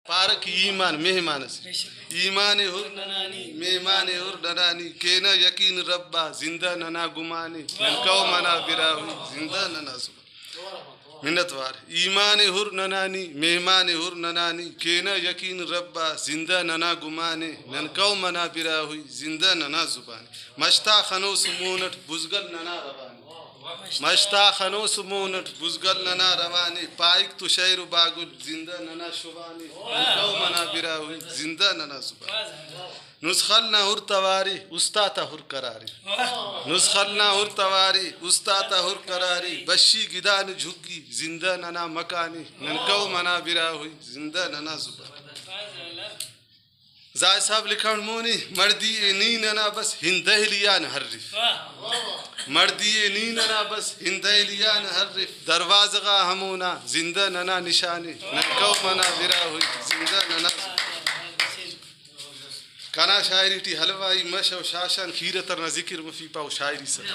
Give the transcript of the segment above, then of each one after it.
park ایمان مہمان ایمان ہر ننانی مہمان ہر ننانی کینا یقین ربا زندہ ننا گمانی من کو منا براوی زندہ ننا صبح منت وار ایمان ہر ننانی مہمان ہر ننانی کینا یقین ربا زندہ ننا گمانی من کو منا براوی زندہ ننا زبانی مشتا خنوس مونٹ بزگل ننا روانی مشتا خنوس مونٹ بزگل ننا روانی پائک تو شیر باگل زندہ ننا شبانی کو منا براوی زندہ ننا زبانی نسخلنا ہر تواری استاتا ہر کراری نسخلنا ہر تواری استاتا ہر کراری بشی گدان جھکی زندہ ننا مکانی من کو منا براوی زندہ ننا زبانی زائد صاحب لکھن مونی مردی نیننا بس ہندہلیان حرف مردی نیننا بس ہندہلیان حرف دروازغا ہمونا زندہ ننا نشانی ننکو منا برا ہوئی زندہ ننا کانا شاعری ٹی حلوائی مشو شاشان کھیرتر نہ ذکر مفی پاو شاعری سر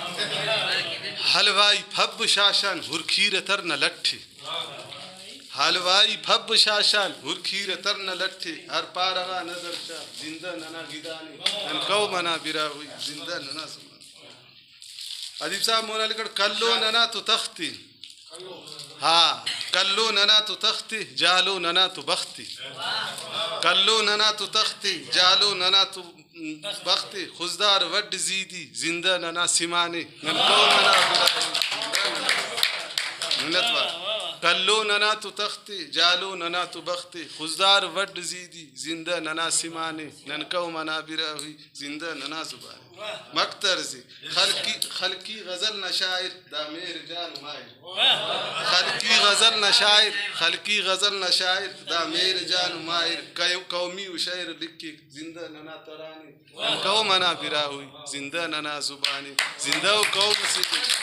حلوائی پھب شاشان ہر کھیرتر نہ لٹھی حلوائی پھب شاشان ہر کھیرتر نہ لٹھی ہر پارغا نظر شاہ زندہ ننا گدانی ننکو منا برا ہوئی زندہ ننا زمان ادیب صاحب مولا لکڑ کلو ننا تو تختی ہاں کلو ننا تو تختی جالو ننا تو بختی کلو ننا تو تختی جالو ننا تو بختی خزدار وڈ زیدی زندہ ننا سمانی ننکو منا منتوار کلو ننا تو تختی جالو ننا تو بختی خزدار وڈ زیدی زندہ ننا سمانی ننکو منا برا ہوئی زندہ ننا زبانی مکترزی خلقی غزل نشاعر دا میر جان مائر خلقی غزل نشاعر خلقی غزل نشاعر دا میر جان مائر قومی و شعر لکھی زندہ ننا ترانی ننکو منا برا ہوئی زندہ ننا زبانی زندہ و قوم سے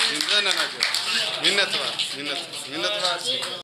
زندہ ننا جان منت وار